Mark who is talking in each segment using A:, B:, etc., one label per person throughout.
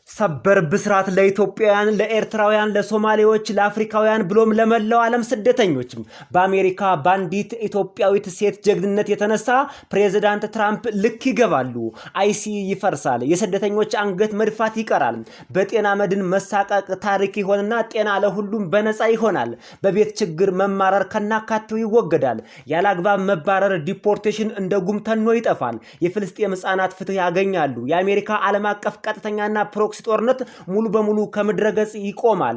A: ሰበር ብስራት ለኢትዮጵያውያን፣ ለኤርትራውያን፣ ለሶማሌዎች፣ ለአፍሪካውያን ብሎም ለመላው ዓለም ስደተኞች። በአሜሪካ ባንዲት ኢትዮጵያዊት ሴት ጀግንነት የተነሳ ፕሬዝዳንት ትራምፕ ልክ ይገባሉ። አይሲ ይፈርሳል። የስደተኞች አንገት መድፋት ይቀራል። በጤና መድን መሳቀቅ ታሪክ ይሆንና ጤና ለሁሉም በነፃ ይሆናል። በቤት ችግር መማረር ከናካቴው ይወገዳል። ያላግባብ መባረር ዲፖርቴሽን እንደ ጉም ተኖ ይጠፋል። የፍልስጤም ህፃናት ፍትህ ያገኛሉ። የአሜሪካ ዓለም አቀፍ ቀጥተኛና ፕሮክሲ ጦርነት ሙሉ በሙሉ ከምድረገጽ ይቆማል።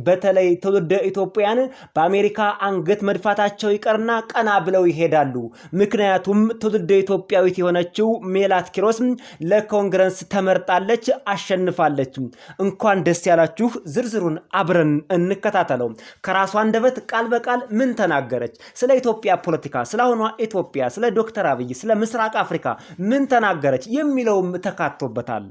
A: በተለይ ትውልደ ኢትዮጵያውያን በአሜሪካ አንገት መድፋታቸው ይቀርና ቀና ብለው ይሄዳሉ። ምክንያቱም ትውልደ ኢትዮጵያዊት የሆነችው ሜላት ኪሮስ ለኮንግረስ ተመርጣለች፣ አሸንፋለች። እንኳን ደስ ያላችሁ። ዝርዝሩን አብረን እንከታተለው። ከራሷ አንደበት ቃል በቃል ምን ተናገረች? ስለ ኢትዮጵያ ፖለቲካ፣ ስለሆነ ኢትዮጵያ፣ ስለ ዶክተር አብይ፣ ስለ ምስራቅ አፍሪካ ምን ተናገረች የሚለውም ተካቶበታል።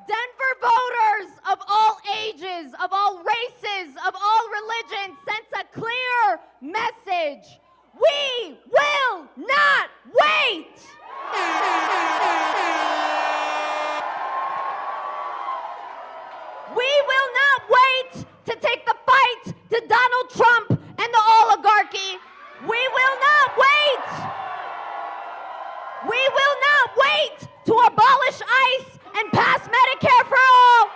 B: Denver voters of all ages, of all races, of all religions sends a clear message. We will not wait. We will not wait to take the fight to Donald Trump and the oligarchy. We will not wait. We will not wait to abolish ICE and pass Medicare for all.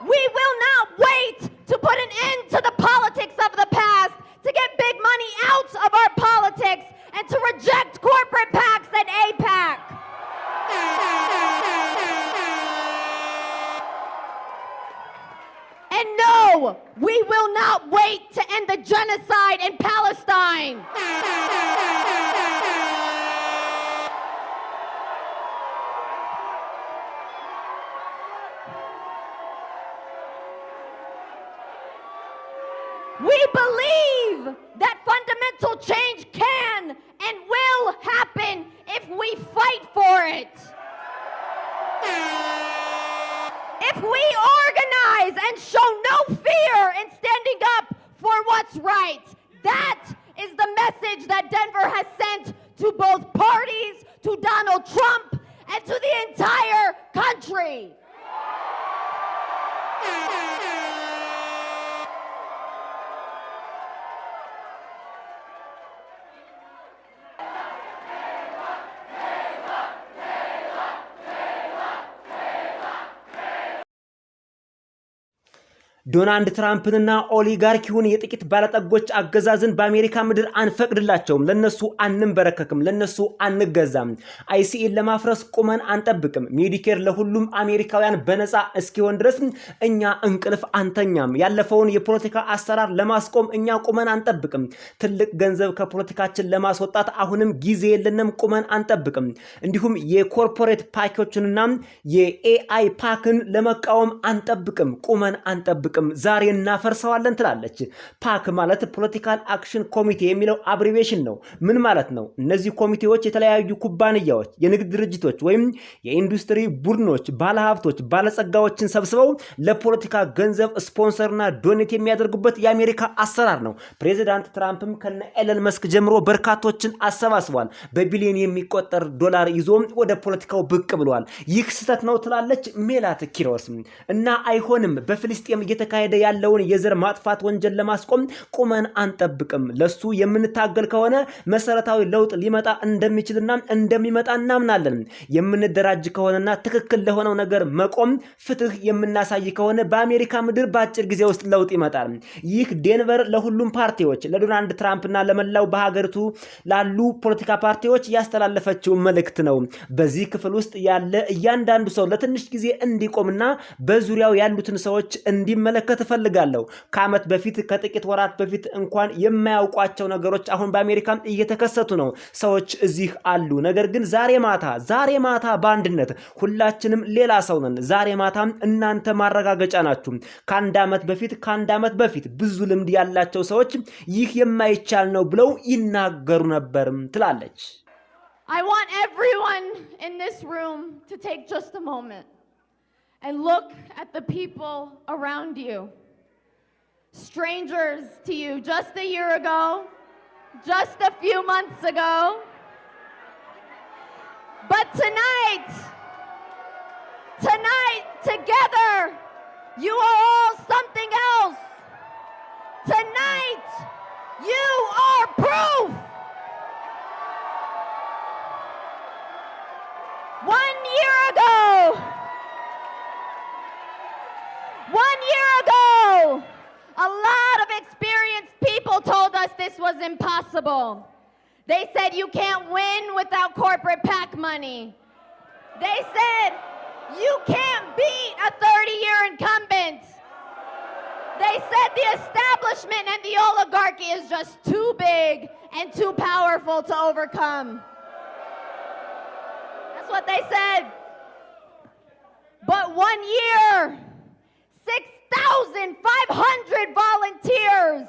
B: We will not wait to put an end to the politics of the past, to get big money out of our politics, and to reject corporate PACs and AIPAC. And no, we will not wait to end the genocide in Palestine. We believe that fundamental change can and will happen if we fight for it. If we organize and show no fear in standing up for what's right. That is the message that Denver has sent to both parties, to Donald Trump, and to the entire country.
A: ዶናልድ ትራምፕንና ኦሊጋርኪውን የጥቂት ባለጠጎች አገዛዝን በአሜሪካ ምድር አንፈቅድላቸውም። ለነሱ አንንበረከክም፣ ለነሱ አንገዛም። አይሲኢን ለማፍረስ ቁመን አንጠብቅም። ሜዲኬር ለሁሉም አሜሪካውያን በነፃ እስኪሆን ድረስ እኛ እንቅልፍ አንተኛም። ያለፈውን የፖለቲካ አሰራር ለማስቆም እኛ ቁመን አንጠብቅም። ትልቅ ገንዘብ ከፖለቲካችን ለማስወጣት አሁንም ጊዜ የለንም፣ ቁመን አንጠብቅም። እንዲሁም የኮርፖሬት ፓኮችንና የኤአይ ፓክን ለመቃወም አንጠብቅም፣ ቁመን አንጠብቅም። ዛሬ እናፈርሰዋለን ትላለች። ፓክ ማለት ፖለቲካል አክሽን ኮሚቴ የሚለው አብሪቬሽን ነው። ምን ማለት ነው? እነዚህ ኮሚቴዎች የተለያዩ ኩባንያዎች፣ የንግድ ድርጅቶች ወይም የኢንዱስትሪ ቡድኖች፣ ባለሀብቶች፣ ባለጸጋዎችን ሰብስበው ለፖለቲካ ገንዘብ ስፖንሰርና ዶኔት የሚያደርጉበት የአሜሪካ አሰራር ነው። ፕሬዚዳንት ትራምፕም ከነ ኤለን መስክ ጀምሮ በርካቶችን አሰባስቧል። በቢሊዮን የሚቆጠር ዶላር ይዞ ወደ ፖለቲካው ብቅ ብሏል። ይህ ስህተት ነው ትላለች ሜላት ኪሮስ። እና አይሆንም በፍልስጤም እየተካሄደ ያለውን የዘር ማጥፋት ወንጀል ለማስቆም ቁመን አንጠብቅም። ለሱ የምንታገል ከሆነ መሰረታዊ ለውጥ ሊመጣ እንደሚችልና እንደሚመጣ እናምናለን። የምንደራጅ ከሆነና ትክክል ለሆነው ነገር መቆም ፍትህ የምናሳይ ከሆነ በአሜሪካ ምድር በአጭር ጊዜ ውስጥ ለውጥ ይመጣል። ይህ ዴንቨር ለሁሉም ፓርቲዎች፣ ለዶናልድ ትራምፕና ለመላው በሀገሪቱ ላሉ ፖለቲካ ፓርቲዎች ያስተላለፈችው መልእክት ነው። በዚህ ክፍል ውስጥ ያለ እያንዳንዱ ሰው ለትንሽ ጊዜ እንዲቆምና በዙሪያው ያሉትን ሰዎች እንዲመለከት እንድንመለከት እፈልጋለሁ። ከዓመት በፊት ከጥቂት ወራት በፊት እንኳን የማያውቋቸው ነገሮች አሁን በአሜሪካ እየተከሰቱ ነው። ሰዎች እዚህ አሉ። ነገር ግን ዛሬ ማታ በአንድነት ሁላችንም ሌላ ሰው ነን። ዛሬ ማታ እናንተ ማረጋገጫ ናችሁ። ከአንድ ዓመት በፊት ብዙ ልምድ ያላቸው ሰዎች ይህ የማይቻል ነው ብለው ይናገሩ ነበርም ትላለች።
B: I want everyone in this room to take just a moment and look at the people around you. Strangers to you just a year ago, just a few months ago. But tonight, together, you are all something else. Tonight, you are proof. 1 year ago, a lot of experienced people told us this was impossible. They said you can't win without corporate PAC money. They said you can't beat a 30-year incumbent. They said the establishment and the oligarchy is just too big and too powerful to overcome. That's what they said. But 1 year, 6,500 volunteers,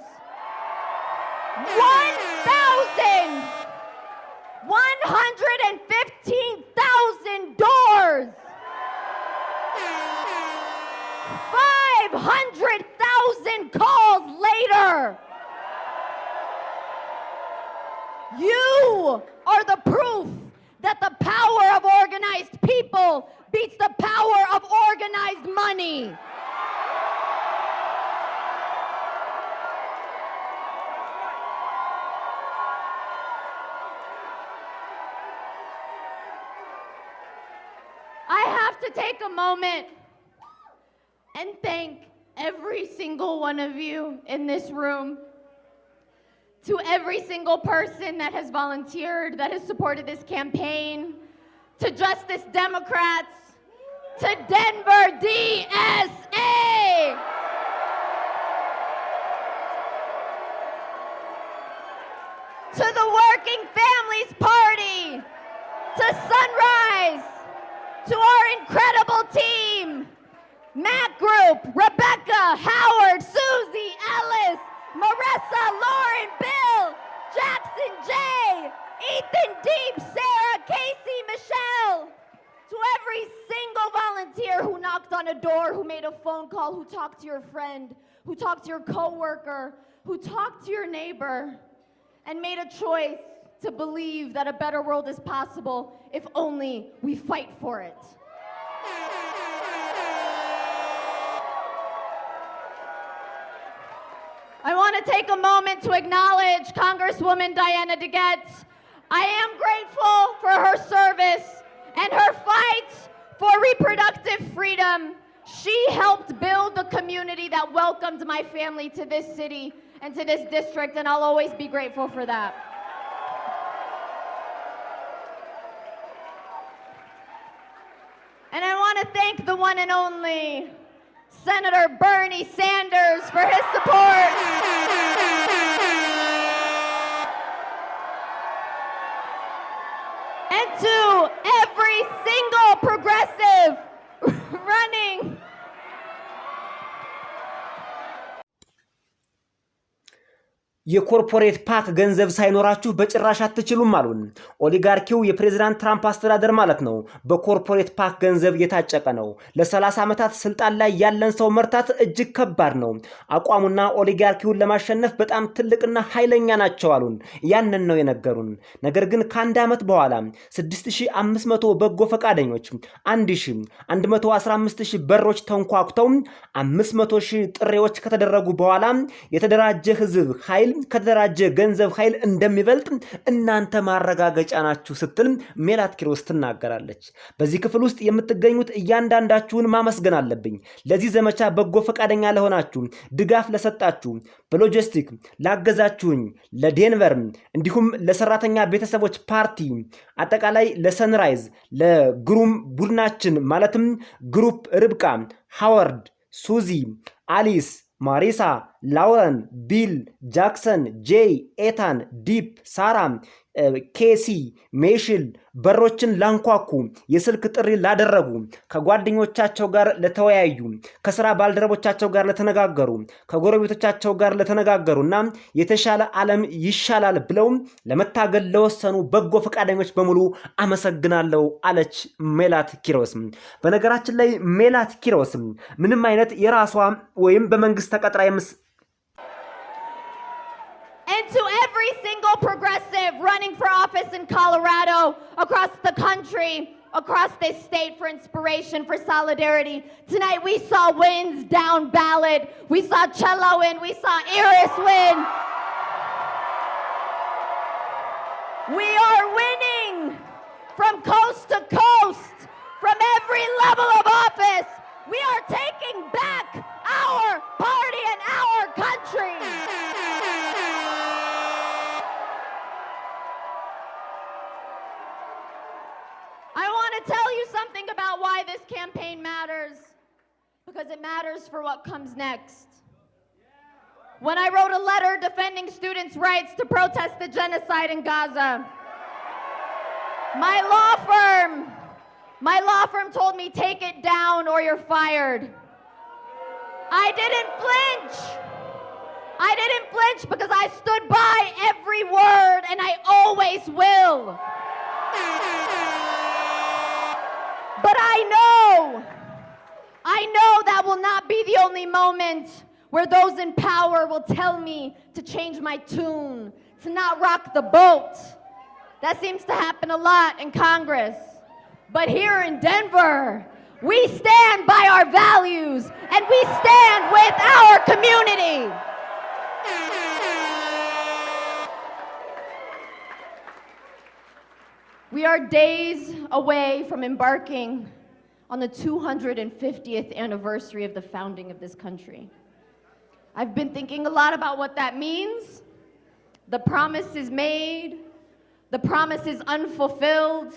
B: 115,000 doors, 500,000 calls later. You are the proof that the power of organized people beats the power of organized money. I have to take a moment and thank every single one of you in this room, to every single person that has volunteered, that has supported this campaign, to Justice Democrats, to Denver DSA. To the Working Families Party, to Sunrise, to our incredible team, Matt Group, Rebecca, Howard, Susie, Ellis, Marissa, Lauren, Bill, Jackson, Jay, Ethan, Deep, Sarah, Casey, Michelle. To every single volunteer who knocked on a door, who made a phone call, who talked to your friend, who talked to your coworker, who talked to your neighbor, and made a choice to believe that a better world is possible if only we fight for it. I want to take a moment to acknowledge Congresswoman Diana DeGette. I am grateful for her service and her fight for reproductive freedom. She helped build the community that welcomed my family to this city and to this district, and I'll always be grateful for that. And I want to thank the one and only Senator Bernie Sanders for his support. And to every single progressive running.
A: የኮርፖሬት ፓክ ገንዘብ ሳይኖራችሁ በጭራሽ አትችሉም አሉን። ኦሊጋርኪው የፕሬዝዳንት ትራምፕ አስተዳደር ማለት ነው በኮርፖሬት ፓክ ገንዘብ የታጨቀ ነው። ለ30 ዓመታት ስልጣን ላይ ያለን ሰው መርታት እጅግ ከባድ ነው። አቋሙና ኦሊጋርኪውን ለማሸነፍ በጣም ትልቅና ኃይለኛ ናቸው አሉን። ያንን ነው የነገሩን። ነገር ግን ከአንድ ዓመት በኋላ 6500 በጎ ፈቃደኞች 115000 በሮች ተንኳኩተው 500000 ጥሪዎች ከተደረጉ በኋላ የተደራጀ ህዝብ ኃይል ከተደራጀ ገንዘብ ኃይል እንደሚበልጥ እናንተ ማረጋገጫ ናችሁ ስትል ሜላት ኪሮስ ትናገራለች። በዚህ ክፍል ውስጥ የምትገኙት እያንዳንዳችሁን ማመስገን አለብኝ። ለዚህ ዘመቻ በጎ ፈቃደኛ ለሆናችሁ፣ ድጋፍ ለሰጣችሁ፣ በሎጂስቲክ ላገዛችሁኝ፣ ለዴንቨር እንዲሁም ለሰራተኛ ቤተሰቦች ፓርቲ አጠቃላይ ለሰንራይዝ ለግሩም ቡድናችን ማለትም ግሩፕ ርብቃ፣ ሃዋርድ፣ ሱዚ፣ አሊስ፣ ማሪሳ፣ ላውረን፣ ቢል፣ ጃክሰን፣ ጄይ፣ ኤታን፣ ዲፕ፣ ሳራ፣ ኬሲ፣ ሜሽል በሮችን ላንኳኩ፣ የስልክ ጥሪ ላደረጉ፣ ከጓደኞቻቸው ጋር ለተወያዩ፣ ከስራ ባልደረቦቻቸው ጋር ለተነጋገሩ፣ ከጎረቤቶቻቸው ጋር ለተነጋገሩና የተሻለ ዓለም ይሻላል ብለው ለመታገል ለወሰኑ በጎ ፈቃደኞች በሙሉ አመሰግናለሁ አለች ሜላት ኪሮስ። በነገራችን ላይ ሜላት ኪሮስ ምንም አይነት የራሷ ወይም በመንግስት ተቀጥራ
B: And to every single progressive running for office in Colorado, across the country, across this state for inspiration, for solidarity. Tonight we saw wins down ballot. We saw Cello win. We saw Iris win. We are winning from coast to coast, from every level of office. We are taking back our party and our country. I want to tell you something about why this campaign matters, because it matters for what comes next. When I wrote a letter defending students' rights to protest the genocide in Gaza, my law firm told me, take it down or you're fired. I didn't flinch. I didn't flinch because I stood by every word, and I always will. But I know that will not be the only moment where those in power will tell me to change my tune, to not rock the boat. That seems to happen a lot in Congress. But here in Denver, we stand by our values and we stand with our community. We are days away from embarking on the 250th anniversary of the founding of this country. I've been thinking a lot about what that means. The promise is made, the promise is unfulfilled,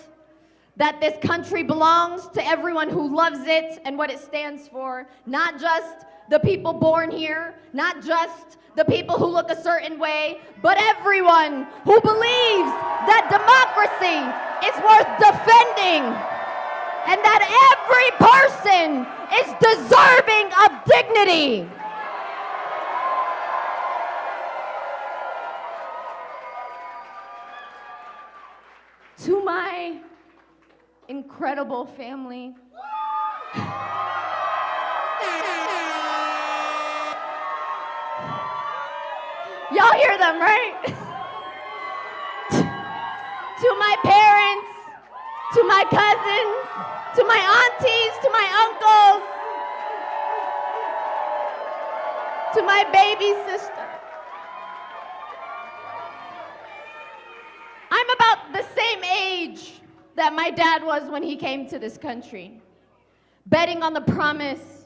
B: that this country belongs to everyone who loves it and what it stands for, not just the people born here, not just the people who look a certain way, but everyone who believes that democracy is worth defending and that every person is deserving of dignity. To my incredible family, y'all hear them, right? To my parents, to my cousins, to my aunties, to my uncles, to my baby sister. I'm about the same age that my dad was when he came to this country. Betting on the promise,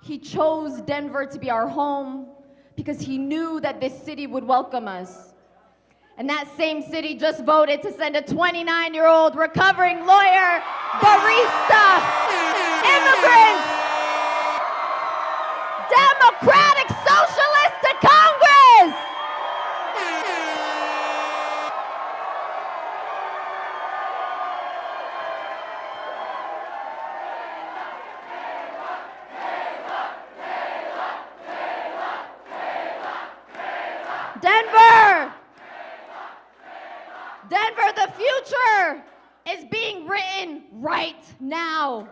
B: he chose Denver to be our home because he knew that this city would welcome us. And that same city just voted to send a 29-year-old recovering lawyer, barista, immigrant, Democratic Socialist to Congress. Denver, the future is being written right now.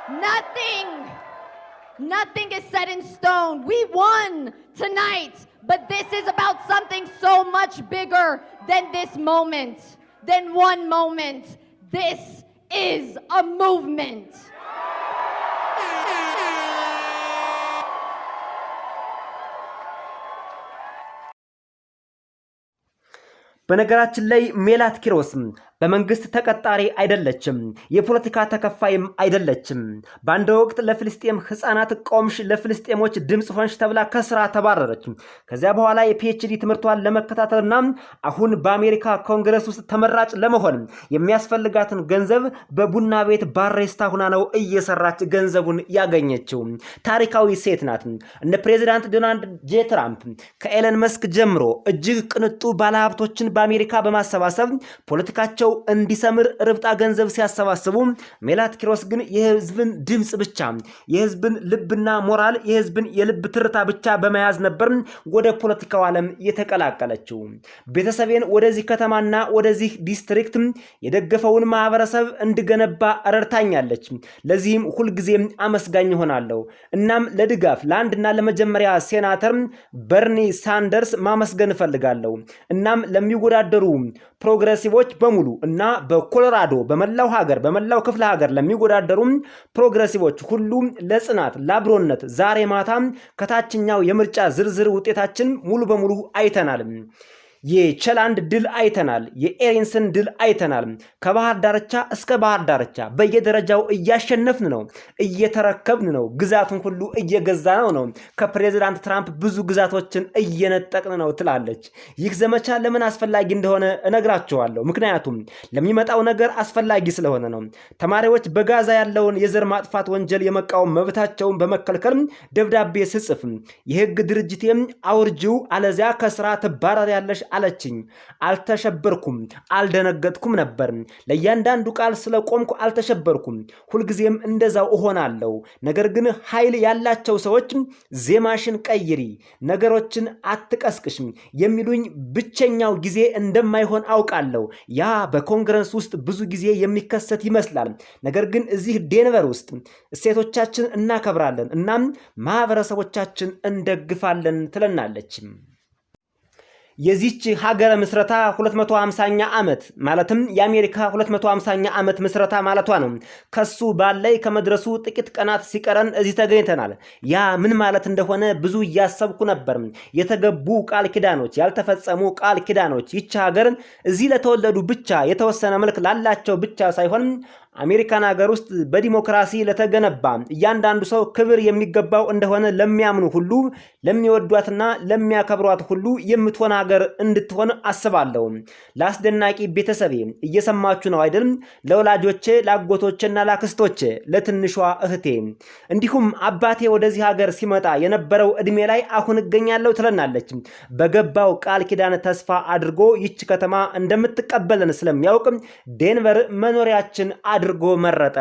B: Nothing is set in stone. We won tonight, but this is about something so much bigger than this moment, than one moment. This is a movement.
A: በነገራችን ላይ ሜላት ኪሮስ በመንግስት ተቀጣሪ አይደለችም፣ የፖለቲካ ተከፋይም አይደለችም። በአንድ ወቅት ለፍልስጤም ህፃናት ቆምሽ፣ ለፍልስጤሞች ድምፅ ሆንሽ ተብላ ከስራ ተባረረች። ከዚያ በኋላ የፒኤችዲ ትምህርቷን ለመከታተልና አሁን በአሜሪካ ኮንግረስ ውስጥ ተመራጭ ለመሆን የሚያስፈልጋትን ገንዘብ በቡና ቤት ባሬስታ ሁና ነው እየሰራች ገንዘቡን ያገኘችው። ታሪካዊ ሴት ናት። እንደ ፕሬዚዳንት ዶናልድ ጄ ትራምፕ ከኤለን መስክ ጀምሮ እጅግ ቅንጡ ባለሀብቶችን በአሜሪካ በማሰባሰብ ፖለቲካቸው እንዲሰምር ርብጣ ገንዘብ ሲያሰባስቡ፣ ሜላት ኪሮስ ግን የህዝብን ድምጽ ብቻ፣ የህዝብን ልብና ሞራል፣ የህዝብን የልብ ትርታ ብቻ በመያዝ ነበር ወደ ፖለቲካው ዓለም የተቀላቀለችው። ቤተሰቤን ወደዚህ ከተማና ወደዚህ ዲስትሪክት የደገፈውን ማህበረሰብ እንድገነባ ረድታኛለች። ለዚህም ሁልጊዜም አመስጋኝ ሆናለሁ። እናም ለድጋፍ ለአንድና ለመጀመሪያ ሴናተር በርኒ ሳንደርስ ማመስገን እፈልጋለሁ። እናም ለሚወዳደሩ ፕሮግሬሲቮች በሙሉ እና በኮሎራዶ በመላው ክፍለ ሀገር ለሚወዳደሩ ፕሮግሬሲቮች ሁሉ ለጽናት ለአብሮነት ዛሬ ማታ ከታችኛው የምርጫ ዝርዝር ውጤታችን ሙሉ በሙሉ አይተናል። የቸላንድ ድል አይተናል። የኤሪንስን ድል አይተናል። ከባህር ዳርቻ እስከ ባህር ዳርቻ በየደረጃው እያሸነፍን ነው፣ እየተረከብን ነው፣ ግዛቱን ሁሉ እየገዛ ነው። ከፕሬዚዳንት ትራምፕ ብዙ ግዛቶችን እየነጠቅን ነው ትላለች። ይህ ዘመቻ ለምን አስፈላጊ እንደሆነ እነግራቸዋለሁ። ምክንያቱም ለሚመጣው ነገር አስፈላጊ ስለሆነ ነው። ተማሪዎች በጋዛ ያለውን የዘር ማጥፋት ወንጀል የመቃወም መብታቸውን በመከልከል ደብዳቤ ስጽፍ የህግ ድርጅቴም አውርጂው አለዚያ ከስራ ትባረሪያለሽ አለችኝ። አልተሸበርኩም፣ አልደነገጥኩም ነበር። ለእያንዳንዱ ቃል ስለቆምኩ አልተሸበርኩም። ሁልጊዜም እንደዛው እሆናለሁ። ነገር ግን ኃይል ያላቸው ሰዎች ዜማሽን ቀይሪ፣ ነገሮችን አትቀስቅሽ የሚሉኝ ብቸኛው ጊዜ እንደማይሆን አውቃለሁ። ያ በኮንግረስ ውስጥ ብዙ ጊዜ የሚከሰት ይመስላል። ነገር ግን እዚህ ዴንቨር ውስጥ እሴቶቻችን እናከብራለን፣ እናም ማህበረሰቦቻችን እንደግፋለን ትለናለች። የዚች ሀገረ ምስረታ 250ኛ ዓመት ማለትም የአሜሪካ 250ኛ ዓመት ምስረታ ማለቷ ነው። ከሱ ባላይ ከመድረሱ ጥቂት ቀናት ሲቀረን እዚህ ተገኝተናል። ያ ምን ማለት እንደሆነ ብዙ እያሰብኩ ነበር። የተገቡ ቃል ኪዳኖች፣ ያልተፈጸሙ ቃል ኪዳኖች ይች ሀገር እዚህ ለተወለዱ ብቻ የተወሰነ መልክ ላላቸው ብቻ ሳይሆን አሜሪካን ሀገር ውስጥ በዲሞክራሲ ለተገነባ እያንዳንዱ ሰው ክብር የሚገባው እንደሆነ ለሚያምኑ ሁሉ ለሚወዷትና ለሚያከብሯት ሁሉ የምትሆን ሀገር እንድትሆን አስባለሁ። ለአስደናቂ ቤተሰቤ እየሰማችሁ ነው አይደል? ለወላጆቼ፣ ለአጎቶቼና ለአክስቶቼ፣ ለትንሿ እህቴ እንዲሁም አባቴ ወደዚህ ሀገር ሲመጣ የነበረው እድሜ ላይ አሁን እገኛለሁ ትለናለች። በገባው ቃል ኪዳን ተስፋ አድርጎ ይች ከተማ እንደምትቀበለን ስለሚያውቅ ዴንቨር መኖሪያችን አድርጎ መረጠ።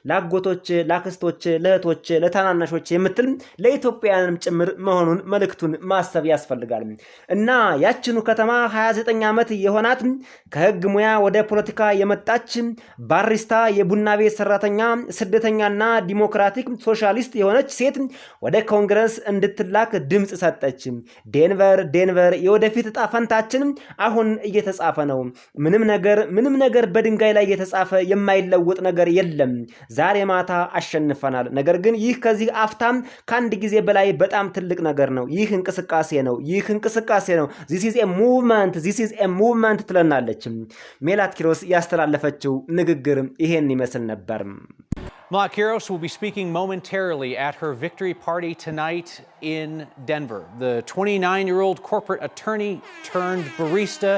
A: ለአጎቶች፣ ለአክስቶች፣ ለእህቶች፣ ለታናናሾች የምትል ለኢትዮጵያውያንም ጭምር መሆኑን መልእክቱን ማሰብ ያስፈልጋል። እና ያችኑ ከተማ 29 ዓመት የሆናት ከህግ ሙያ ወደ ፖለቲካ የመጣች ባሪስታ፣ የቡና ቤት ሰራተኛ፣ ስደተኛና ዲሞክራቲክ ሶሻሊስት የሆነች ሴት ወደ ኮንግረስ እንድትላክ ድምፅ ሰጠች። ዴንቨር የወደፊት ዕጣ ፈንታችን አሁን እየተጻፈ ነው። ምንም ነገር በድንጋይ ላይ የተጻፈ የማይለወጥ ነገር የለም። ዛሬ ማታ አሸንፈናል። ነገር ግን ይህ ከዚህ አፍታም ከአንድ ጊዜ በላይ በጣም ትልቅ ነገር ነው። ይህ እንቅስቃሴ ነው። this is a movement ትለናለች። ሜላት ኪሮስ ያስተላለፈችው ንግግር ይሄን ይመስል ነበር።
C: Melat Kiros will be speaking momentarily at her victory party tonight in Denver. The 29-year-old corporate attorney turned barista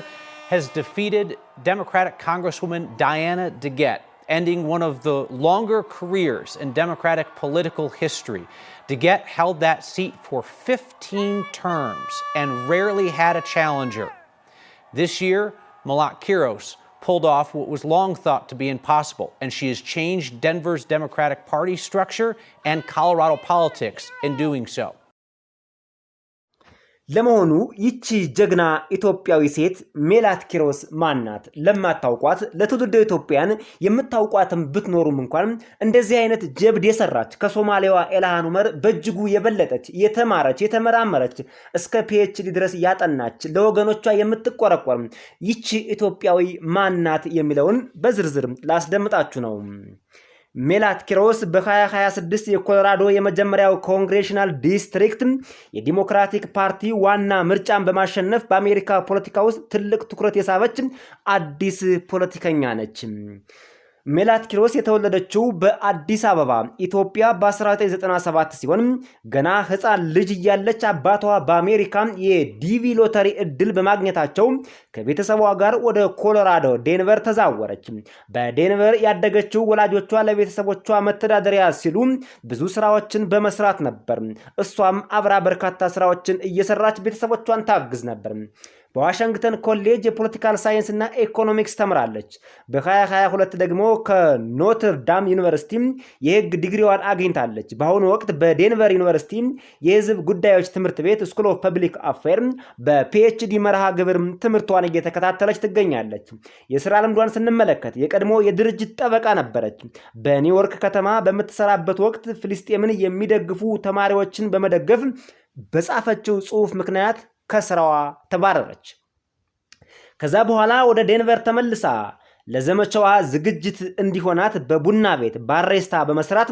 C: has defeated Democratic Congresswoman Diana DeGette, ending one of the longer careers in Democratic political history. DeGette held that seat for 15 terms and rarely had a challenger. This year, Melat Kiros pulled off what was long thought to be impossible, and she has changed Denver's Democratic Party structure and Colorado politics in doing so.
A: ለመሆኑ ይቺ ጀግና ኢትዮጵያዊ ሴት ሜላት ኪሮስ ማናት? ለማታውቋት ለትውልደ ኢትዮጵያን የምታውቋትም ብትኖሩም እንኳን እንደዚህ አይነት ጀብድ የሰራች ከሶማሌዋ ኤልሃን ኡመር በእጅጉ የበለጠች የተማረች የተመራመረች እስከ ፒኤችዲ ድረስ ያጠናች ለወገኖቿ የምትቆረቆር ይቺ ኢትዮጵያዊ ማናት የሚለውን በዝርዝር ላስደምጣችሁ ነው። ሜላት ኪሮስ በ2026 የኮሎራዶ የመጀመሪያው ኮንግሬሽናል ዲስትሪክት የዲሞክራቲክ ፓርቲ ዋና ምርጫን በማሸነፍ በአሜሪካ ፖለቲካ ውስጥ ትልቅ ትኩረት የሳበች አዲስ ፖለቲከኛ ነች። ሜላት ኪሮስ የተወለደችው በአዲስ አበባ ኢትዮጵያ በ1997 ሲሆን ገና ሕፃን ልጅ እያለች አባቷ በአሜሪካ የዲቪ ሎተሪ እድል በማግኘታቸው ከቤተሰቧ ጋር ወደ ኮሎራዶ ዴንቨር ተዛወረች። በዴንቨር ያደገችው ወላጆቿ ለቤተሰቦቿ መተዳደሪያ ሲሉ ብዙ ስራዎችን በመስራት ነበር። እሷም አብራ በርካታ ስራዎችን እየሰራች ቤተሰቦቿን ታግዝ ነበር። በዋሽንግተን ኮሌጅ የፖለቲካል ሳይንስ እና ኢኮኖሚክስ ተምራለች። በ2022 ደግሞ ከኖትር ዳም ዩኒቨርሲቲ የህግ ዲግሪዋን አግኝታለች። በአሁኑ ወቅት በዴንቨር ዩኒቨርሲቲ የህዝብ ጉዳዮች ትምህርት ቤት ስኩል ኦፍ ፐብሊክ አፌር በፒኤችዲ መርሃ ግብር ትምህርቷን እየተከታተለች ትገኛለች። የስራ ልምዷን ስንመለከት የቀድሞ የድርጅት ጠበቃ ነበረች። በኒውዮርክ ከተማ በምትሰራበት ወቅት ፍልስጤምን የሚደግፉ ተማሪዎችን በመደገፍ በጻፈችው ጽሑፍ ምክንያት ከስራዋ ተባረረች። ከዛ በኋላ ወደ ዴንቨር ተመልሳ ለዘመቻዋ ዝግጅት እንዲሆናት በቡና ቤት ባሬስታ በመስራት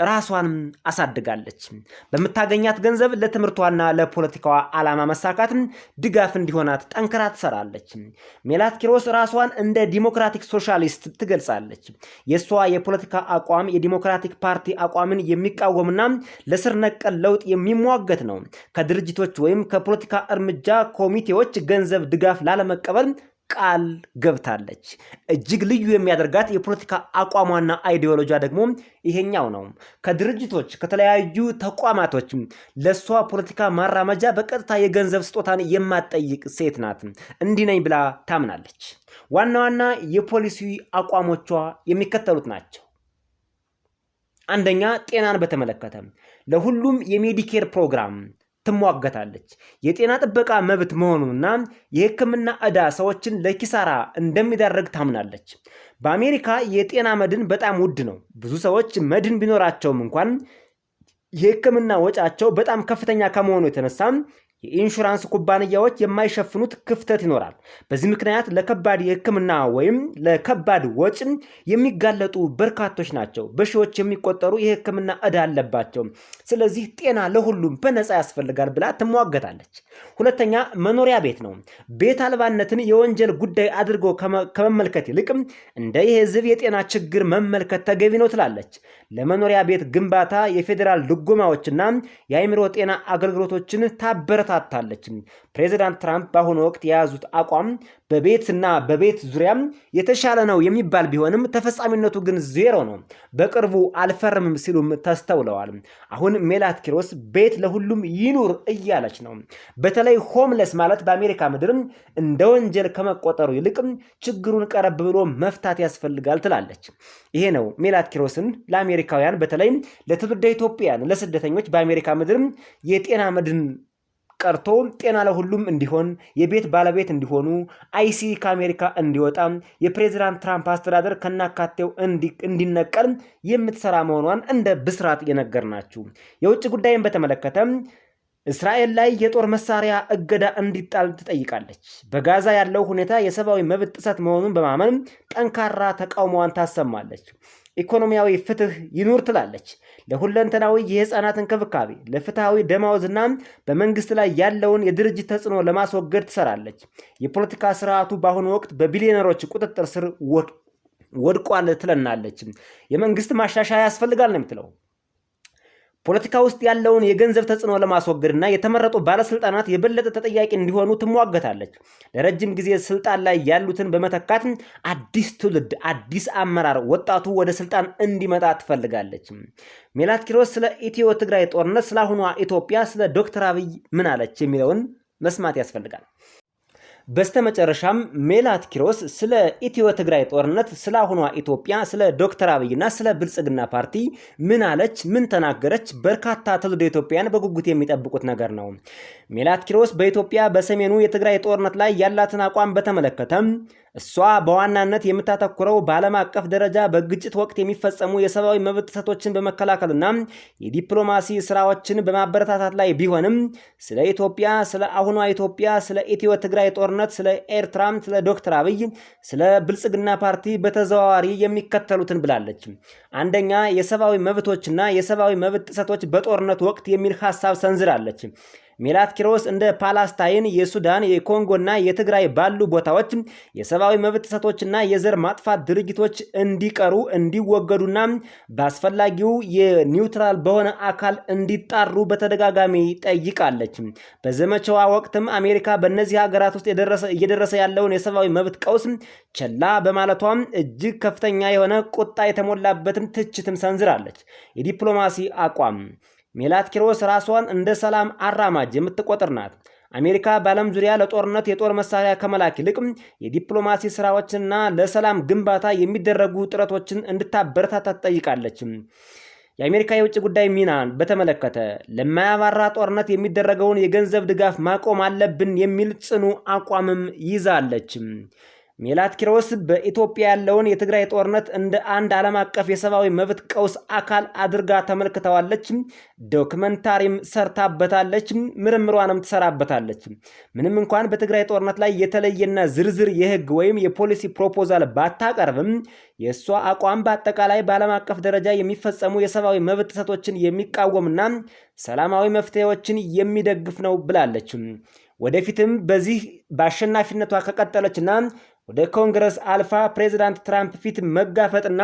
A: ራሷን አሳድጋለች። በምታገኛት ገንዘብ ለትምህርቷና ለፖለቲካዋ ዓላማ መሳካት ድጋፍ እንዲሆናት ጠንክራ ትሰራለች። ሜላት ኪሮስ ራሷን እንደ ዲሞክራቲክ ሶሻሊስት ትገልጻለች። የሷ የፖለቲካ አቋም የዲሞክራቲክ ፓርቲ አቋምን የሚቃወምና ለስር ነቀል ለውጥ የሚሟገት ነው። ከድርጅቶች ወይም ከፖለቲካ እርምጃ ኮሚቴዎች ገንዘብ ድጋፍ ላለመቀበል ቃል ገብታለች። እጅግ ልዩ የሚያደርጋት የፖለቲካ አቋሟና አይዲዮሎጂ ደግሞ ይሄኛው ነው። ከድርጅቶች ከተለያዩ ተቋማቶች ለሷ ፖለቲካ ማራመጃ በቀጥታ የገንዘብ ስጦታን የማትጠይቅ ሴት ናት። እንዲህ ነኝ ብላ ታምናለች። ዋና ዋና የፖሊሲ አቋሞቿ የሚከተሉት ናቸው። አንደኛ፣ ጤናን በተመለከተ ለሁሉም የሜዲኬር ፕሮግራም ትሟገታለች። የጤና ጥበቃ መብት መሆኑንና የሕክምና ዕዳ ሰዎችን ለኪሳራ እንደሚዳረግ ታምናለች። በአሜሪካ የጤና መድን በጣም ውድ ነው። ብዙ ሰዎች መድን ቢኖራቸውም እንኳን የሕክምና ወጫቸው በጣም ከፍተኛ ከመሆኑ የተነሳ የኢንሹራንስ ኩባንያዎች የማይሸፍኑት ክፍተት ይኖራል። በዚህ ምክንያት ለከባድ የሕክምና ወይም ለከባድ ወጪ የሚጋለጡ በርካቶች ናቸው። በሺዎች የሚቆጠሩ የሕክምና ዕዳ አለባቸው። ስለዚህ ጤና ለሁሉም በነፃ ያስፈልጋል ብላ ትሟገታለች። ሁለተኛ፣ መኖሪያ ቤት ነው። ቤት አልባነትን የወንጀል ጉዳይ አድርጎ ከመመልከት ይልቅ እንደ የህዝብ የጤና ችግር መመልከት ተገቢ ነው ትላለች። ለመኖሪያ ቤት ግንባታ የፌዴራል ድጎማዎችና የአእምሮ ጤና አገልግሎቶችን ታበረታታለች። ፕሬዚዳንት ትራምፕ በአሁኑ ወቅት የያዙት አቋም በቤትና በቤት ዙሪያ የተሻለ ነው የሚባል ቢሆንም ተፈጻሚነቱ ግን ዜሮ ነው። በቅርቡ አልፈርምም ሲሉም ተስተውለዋል። አሁን ሜላት ኪሮስ ቤት ለሁሉም ይኑር እያለች ነው። በተለይ ሆምለስ ማለት በአሜሪካ ምድር እንደ ወንጀል ከመቆጠሩ ይልቅ ችግሩን ቀረብ ብሎ መፍታት ያስፈልጋል ትላለች። ይሄ ነው ሜላት ኪሮስን ለአሜሪካውያን በተለይ ለትውልደ ኢትዮጵያውያን ለስደተኞች በአሜሪካ ምድር የጤና መድን ቀርቶ ጤና ለሁሉም እንዲሆን የቤት ባለቤት እንዲሆኑ አይሲ ከአሜሪካ እንዲወጣ የፕሬዚዳንት ትራምፕ አስተዳደር ከናካቴው እንዲነቀል የምትሰራ መሆኗን እንደ ብስራት የነገርናችሁ። የውጭ ጉዳይን በተመለከተ እስራኤል ላይ የጦር መሳሪያ እገዳ እንዲጣል ትጠይቃለች። በጋዛ ያለው ሁኔታ የሰብአዊ መብት ጥሰት መሆኑን በማመን ጠንካራ ተቃውሞዋን ታሰማለች። ኢኮኖሚያዊ ፍትህ ይኑር ትላለች። ለሁለንተናዊ የህፃናት እንክብካቤ፣ ለፍትሃዊ ደማወዝና በመንግስት ላይ ያለውን የድርጅት ተጽዕኖ ለማስወገድ ትሰራለች። የፖለቲካ ስርዓቱ በአሁኑ ወቅት በቢሊዮነሮች ቁጥጥር ስር ወድቋል ትለናለች። የመንግስት ማሻሻያ ያስፈልጋል ነው የምትለው። ፖለቲካ ውስጥ ያለውን የገንዘብ ተጽዕኖ ለማስወገድና የተመረጡ ባለስልጣናት የበለጠ ተጠያቂ እንዲሆኑ ትሟገታለች። ለረጅም ጊዜ ስልጣን ላይ ያሉትን በመተካት አዲስ ትውልድ፣ አዲስ አመራር፣ ወጣቱ ወደ ስልጣን እንዲመጣ ትፈልጋለች። ሜላት ኪሮስ ስለ ኢትዮ ትግራይ ጦርነት፣ ስለ አሁኗ ኢትዮጵያ፣ ስለ ዶክተር አብይ ምን አለች የሚለውን መስማት ያስፈልጋል። በስተመጨረሻም ሜላት ኪሮስ ስለ ኢትዮ ትግራይ ጦርነት፣ ስለ አሁኗ ኢትዮጵያ፣ ስለ ዶክተር አብይና ስለ ብልጽግና ፓርቲ ምን አለች? ምን ተናገረች? በርካታ ትውልደ ኢትዮጵያውያን በጉጉት የሚጠብቁት ነገር ነው። ሜላት ኪሮስ በኢትዮጵያ በሰሜኑ የትግራይ ጦርነት ላይ ያላትን አቋም በተመለከተም እሷ በዋናነት የምታተኩረው በዓለም አቀፍ ደረጃ በግጭት ወቅት የሚፈጸሙ የሰብአዊ መብት ጥሰቶችን በመከላከልና የዲፕሎማሲ ስራዎችን በማበረታታት ላይ ቢሆንም ስለ ኢትዮጵያ፣ ስለ አሁኗ ኢትዮጵያ፣ ስለ ኢትዮ ትግራይ ጦርነት ጦርነት፣ ስለ ኤርትራ፣ ስለ ዶክተር አብይ፣ ስለ ብልጽግና ፓርቲ በተዘዋዋሪ የሚከተሉትን ብላለች። አንደኛ የሰብአዊ መብቶችና የሰብአዊ መብት ጥሰቶች በጦርነት ወቅት የሚል ሐሳብ ሰንዝራለች። ሜላት ኪሮስ እንደ ፓላስታይን፣ የሱዳን፣ የኮንጎና የትግራይ ባሉ ቦታዎች የሰብአዊ መብት ጥሰቶችና የዘር ማጥፋት ድርጊቶች እንዲቀሩ እንዲወገዱና በአስፈላጊው የኒውትራል በሆነ አካል እንዲጣሩ በተደጋጋሚ ጠይቃለች። በዘመቻዋ ወቅትም አሜሪካ በእነዚህ ሀገራት ውስጥ እየደረሰ ያለውን የሰብአዊ መብት ቀውስ ቸላ በማለቷም እጅግ ከፍተኛ የሆነ ቁጣ የተሞላበትም ትችትም ሰንዝራለች። የዲፕሎማሲ አቋም ሜላት ኪሮስ ራሷን እንደ ሰላም አራማጅ የምትቆጥር ናት። አሜሪካ በዓለም ዙሪያ ለጦርነት የጦር መሳሪያ ከመላክ ይልቅ የዲፕሎማሲ ስራዎችንና ለሰላም ግንባታ የሚደረጉ ጥረቶችን እንድታበረታታ ትጠይቃለች። የአሜሪካ የውጭ ጉዳይ ሚናን በተመለከተ ለማያባራ ጦርነት የሚደረገውን የገንዘብ ድጋፍ ማቆም አለብን የሚል ጽኑ አቋምም ይዛለች። ሜላት ኪሮስ በኢትዮጵያ ያለውን የትግራይ ጦርነት እንደ አንድ ዓለም አቀፍ የሰብአዊ መብት ቀውስ አካል አድርጋ ተመልክተዋለች። ዶክመንታሪም ሰርታበታለች፣ ምርምሯንም ትሰራበታለች። ምንም እንኳን በትግራይ ጦርነት ላይ የተለየና ዝርዝር የህግ ወይም የፖሊሲ ፕሮፖዛል ባታቀርብም የእሷ አቋም በአጠቃላይ በዓለም አቀፍ ደረጃ የሚፈጸሙ የሰብአዊ መብት ጥሰቶችን የሚቃወምና ሰላማዊ መፍትሄዎችን የሚደግፍ ነው ብላለች። ወደፊትም በዚህ በአሸናፊነቷ ከቀጠለችና ወደ ኮንግረስ አልፋ ፕሬዝዳንት ትራምፕ ፊት መጋፈጥና